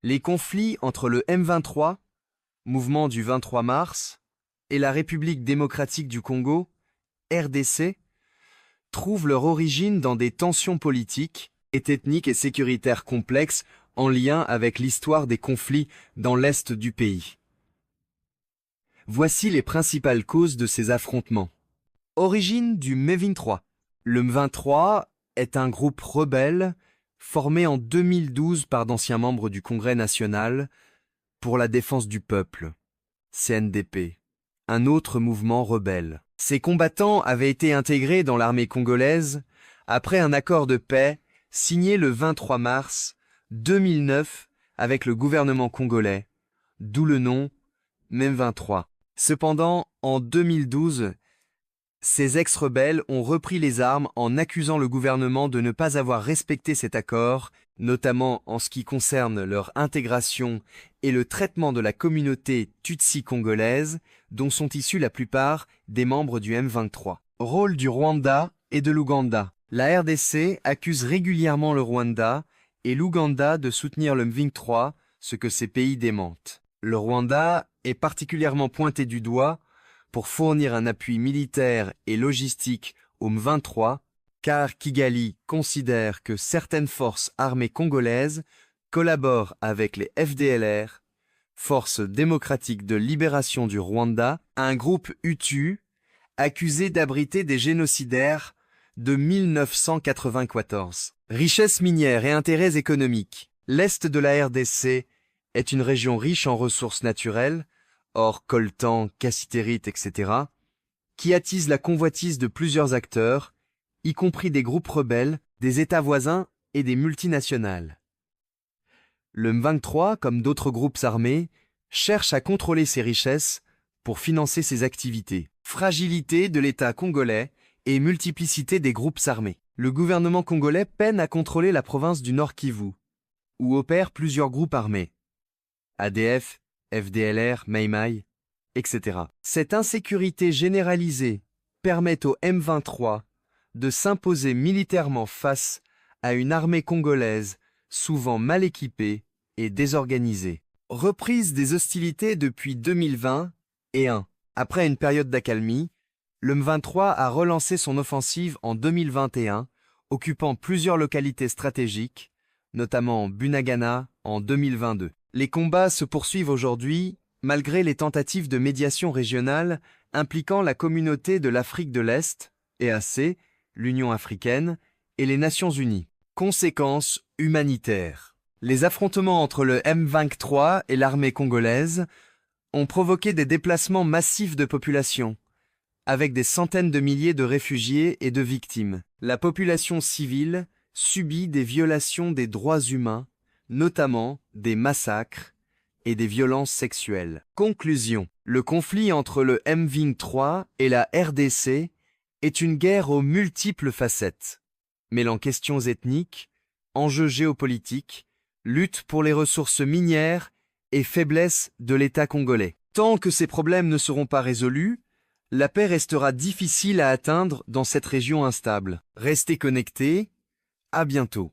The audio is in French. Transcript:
Les conflits entre le M23, mouvement du 23 mars, et la République démocratique du Congo, RDC, trouvent leur origine dans des tensions politiques, ethniques et sécuritaires complexes en lien avec l'histoire des conflits dans l'est du pays. Voici les principales causes de ces affrontements. Origine du M23. Le M23 est un groupe rebelle formé en 2012 par d'anciens membres du Congrès national pour la défense du peuple, CNDP, un autre mouvement rebelle. Ces combattants avaient été intégrés dans l'armée congolaise après un accord de paix signé le 23 mars 2009 avec le gouvernement congolais, d'où le nom M23. Cependant, en 2012, ces ex-rebelles ont repris les armes en accusant le gouvernement de ne pas avoir respecté cet accord, notamment en ce qui concerne leur intégration et le traitement de la communauté Tutsi congolaise, dont sont issus la plupart des membres du M23. Rôle du Rwanda et de l'Ouganda. La RDC accuse régulièrement le Rwanda et l'Ouganda de soutenir le M23, ce que ces pays démentent. Le Rwanda est particulièrement pointé du doigt pour fournir un appui militaire et logistique au M23, car Kigali considère que certaines forces armées congolaises collaborent avec les FDLR, Forces démocratiques de libération du Rwanda, un groupe Hutu accusé d'abriter des génocidaires de 1994. Richesses minières et intérêts économiques. L'est de la RDC est une région riche en ressources naturelles, or coltan, cassitérite, etc., qui attise la convoitise de plusieurs acteurs, y compris des groupes rebelles, des États voisins et des multinationales. Le M23, comme d'autres groupes armés, cherche à contrôler ces richesses pour financer ses activités. Fragilité de l'État congolais et multiplicité des groupes armés. Le gouvernement congolais peine à contrôler la province du Nord Kivu, où opèrent plusieurs groupes armés. ADF, FDLR, Maïmaï, etc. Cette insécurité généralisée permet au M23 de s'imposer militairement face à une armée congolaise souvent mal équipée et désorganisée. Reprise des hostilités depuis 2020 et 1. Après une période d'accalmie, le M23 a relancé son offensive en 2021, occupant plusieurs localités stratégiques, notamment Bunagana en 2022. Les combats se poursuivent aujourd'hui, malgré les tentatives de médiation régionale impliquant la communauté de l'Afrique de l'Est, EAC, l'Union africaine et les Nations unies. Conséquences humanitaires. Les affrontements entre le M23 et l'armée congolaise ont provoqué des déplacements massifs de population, avec des centaines de milliers de réfugiés et de victimes. La population civile subit des violations des droits humains, notamment des massacres et des violences sexuelles. Conclusion. Le conflit entre le M23 et la RDC est une guerre aux multiples facettes, mêlant questions ethniques, enjeux géopolitiques, lutte pour les ressources minières et faiblesse de l'État congolais. Tant que ces problèmes ne seront pas résolus, la paix restera difficile à atteindre dans cette région instable. Restez connectés, à bientôt.